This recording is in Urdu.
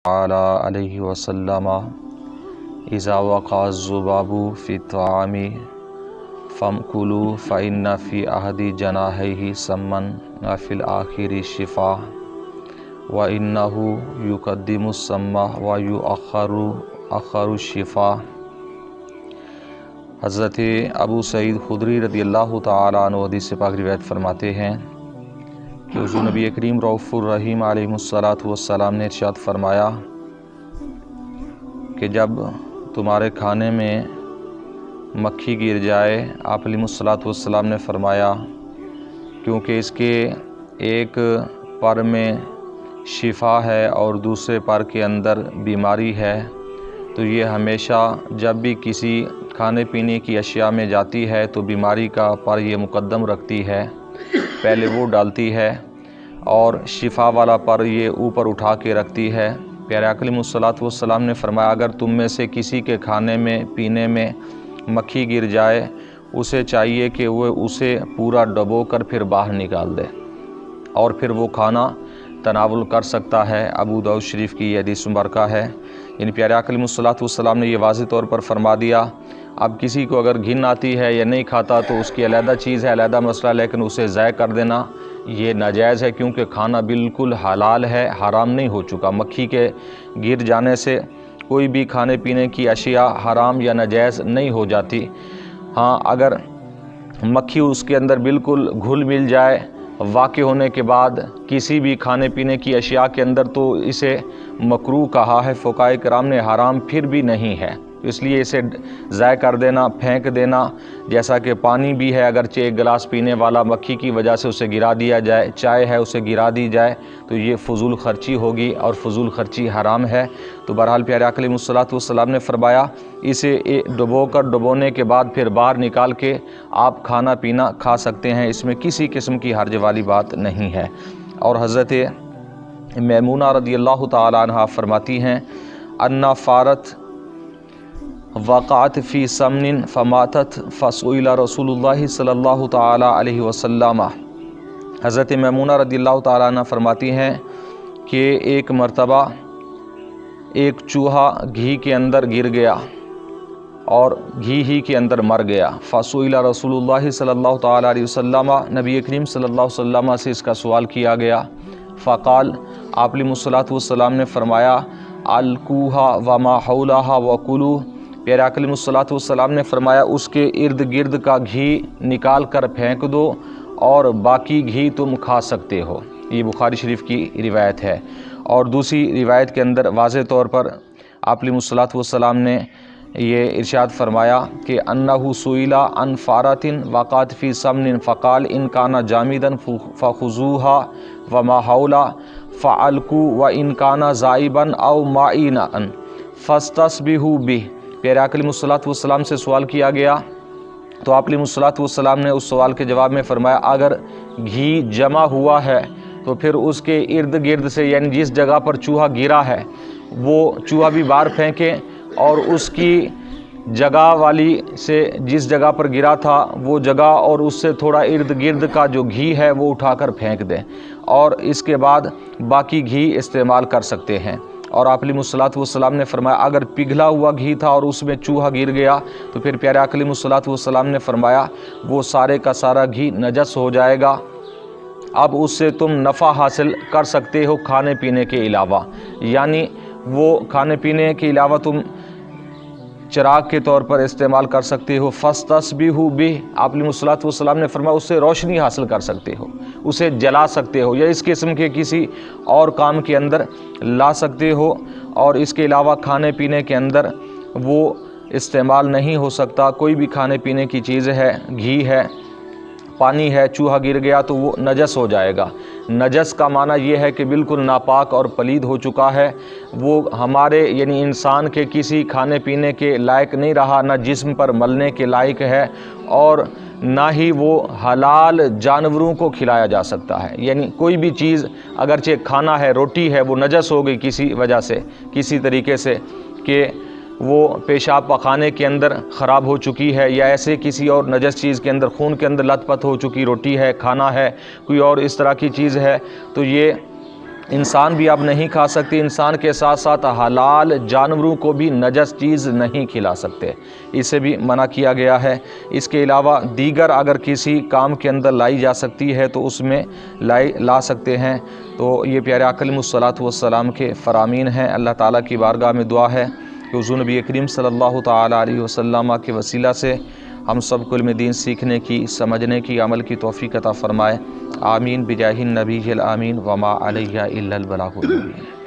علیہ وسلم اذا وقع الذباب فی الطعام فامکلوا فإن فی احد جناحیہ سما وفی الآخر شفاء وإنه یقدم السم ویؤخر الشفاء۔ حضرت ابو سعید خدری رضی اللہ تعالیٰ عنہ حدیث پاک روایت فرماتے ہیں کہ حضور نبی کریم رؤوف الرحیم علیہ السلام نے ارشاد فرمایا کہ جب تمہارے کھانے میں مکھی گر جائے، آپ علیہ السلام نے فرمایا کیونکہ اس کے ایک پر میں شفا ہے اور دوسرے پر کے اندر بیماری ہے، تو یہ ہمیشہ جب بھی کسی کھانے پینے کی اشیاء میں جاتی ہے تو بیماری کا پر یہ مقدم رکھتی ہے، پہلے وہ ڈالتی ہے اور شفا والا پر یہ اوپر اٹھا کے رکھتی ہے۔ پیارے آقا علیہ السلام نے فرمایا اگر تم میں سے کسی کے کھانے میں پینے میں مکھی گر جائے، اسے چاہیے کہ وہ اسے پورا ڈبو کر پھر باہر نکال دے اور پھر وہ کھانا تناول کر سکتا ہے۔ ابو داؤد شریف کی یہ حدیث مبارکہ ہے۔ یعنی پیارے آقا علیہ السلام نے یہ واضح طور پر فرما دیا، اب کسی کو اگر گھن آتی ہے یا نہیں کھاتا تو اس کی علیحدہ چیز ہے، علیحدہ مسئلہ، لیکن اسے ضائع کر دینا یہ ناجائز ہے، کیونکہ کھانا بالکل حلال ہے، حرام نہیں ہو چکا۔ مکھی کے گر جانے سے کوئی بھی کھانے پینے کی اشیاء حرام یا ناجائز نہیں ہو جاتی۔ ہاں، اگر مکھی اس کے اندر بالکل گھل مل جائے واقع ہونے کے بعد کسی بھی کھانے پینے کی اشیاء کے اندر، تو اسے مکروہ کہا ہے فقہاء کرام نے، حرام پھر بھی نہیں ہے۔ اس لیے اسے ضائع کر دینا، پھینک دینا، جیسا کہ پانی بھی ہے، اگرچہ ایک گلاس پینے والا مکھی کی وجہ سے اسے گرا دیا جائے، چائے ہے اسے گرا دی جائے تو یہ فضول خرچی ہوگی اور فضول خرچی حرام ہے۔ تو بہرحال پیارے آقا علیہ السلام نے فرمایا اسے ڈبو کر ڈبونے کے بعد پھر باہر نکال کے آپ کھانا پینا کھا سکتے ہیں، اس میں کسی قسم کی حرج والی بات نہیں ہے۔ اور حضرت میمونہ رضی اللہ تعالیٰ عنہ فرماتی ہیں انا فارت وقعت فی سمن فماتت فسئل رسول اللہ صلی اللہ تعالیٰ علیہ وسلم۔ حضرت میمونہ رضی اللہ تعالیٰ عنہ فرماتی ہیں کہ ایک مرتبہ ایک چوہا گھی کے اندر گر گیا اور گھی ہی کے اندر مر گیا۔ فسئل رسول اللہ صلی اللہ تعالیٰ علیہ وسلم، نبی کریم صلی اللہ علیہ وسلم سے اس کا سوال کیا گیا۔ فقال، آپ علیہ السلام نے فرمایا الکوہا وما حولہا وکلوا۔ پیارے آقا علیہ السلام نے فرمایا اس کے ارد گرد کا گھی نکال کر پھینک دو اور باقی گھی تم کھا سکتے ہو۔ یہ بخاری شریف کی روایت ہے۔ اور دوسری روایت کے اندر واضح طور پر آپ علیہ السلام نے یہ ارشاد فرمایا کہ انہ سئل عن فارۃ وقعت فی سمن فقال ان کان جامدا فخذوها وما حولا فالقوا وان کان ذائبا او مائنا فاستصبحوا به۔ پیارے آقا علیہ السلام سے سوال کیا گیا تو آپ علیہ السلام نے اس سوال کے جواب میں فرمایا اگر گھی جمع ہوا ہے تو پھر اس کے ارد گرد سے، یعنی جس جگہ پر چوہا گرا ہے وہ چوہا بھی باہر پھینکیں اور اس کی جگہ والی سے جس جگہ پر گرا تھا وہ جگہ اور اس سے تھوڑا ارد گرد کا جو گھی ہے وہ اٹھا کر پھینک دیں اور اس کے بعد باقی گھی استعمال کر سکتے ہیں۔ اور آپ علیہ السلام نے فرمایا اگر پگھلا ہوا گھی تھا اور اس میں چوہا گر گیا تو پھر پیارے آقا علیہ السلام نے فرمایا وہ سارے کا سارا گھی نجس ہو جائے گا، اب اس سے تم نفع حاصل کر سکتے ہو کھانے پینے کے علاوہ، یعنی وہ کھانے پینے کے علاوہ تم چراغ کے طور پر استعمال کر سکتے ہو۔ فاستصبحوا بہ، آپ علیہ السلام نے فرمایا اس سے روشنی حاصل کر سکتے ہو، اسے جلا سکتے ہو یا اس قسم کے کسی اور کام کے اندر لا سکتے ہو، اور اس کے علاوہ کھانے پینے کے اندر وہ استعمال نہیں ہو سکتا۔ کوئی بھی کھانے پینے کی چیز ہے، گھی ہے، پانی ہے، چوہا گر گیا تو وہ نجس ہو جائے گا۔ نجس کا معنی یہ ہے کہ بالکل ناپاک اور پلید ہو چکا ہے، وہ ہمارے یعنی انسان کے کسی کھانے پینے کے لائق نہیں رہا، نہ جسم پر ملنے کے لائق ہے اور نہ ہی وہ حلال جانوروں کو کھلایا جا سکتا ہے۔ یعنی کوئی بھی چیز اگرچہ کھانا ہے، روٹی ہے، وہ نجس ہو گئی کسی وجہ سے، کسی طریقے سے کہ وہ پیشاب پخانے کے اندر خراب ہو چکی ہے یا ایسے کسی اور نجس چیز کے اندر، خون کے اندر لت پت ہو چکی روٹی ہے، کھانا ہے، کوئی اور اس طرح کی چیز ہے، تو یہ انسان بھی اب نہیں کھا سکتے، انسان کے ساتھ ساتھ حلال جانوروں کو بھی نجس چیز نہیں کھلا سکتے، اسے بھی منع کیا گیا ہے۔ اس کے علاوہ دیگر اگر کسی کام کے اندر لائی جا سکتی ہے تو اس میں لا سکتے ہیں۔ تو یہ پیارے آقا علیہ الصلوۃ والسلام کے فرامین ہیں۔ اللہ تعالیٰ کی بارگاہ میں دعا ہے کہ حضور نبی کریم صلی اللہ تعالیٰ علیہ وسلم کے وسیلہ سے ہم سب کو علم دین سیکھنے کی، سمجھنے کی، عمل کی توفیق عطا فرمائے۔ آمین بجاہ النبی الامین وما علیہ الا البلاغ المبین۔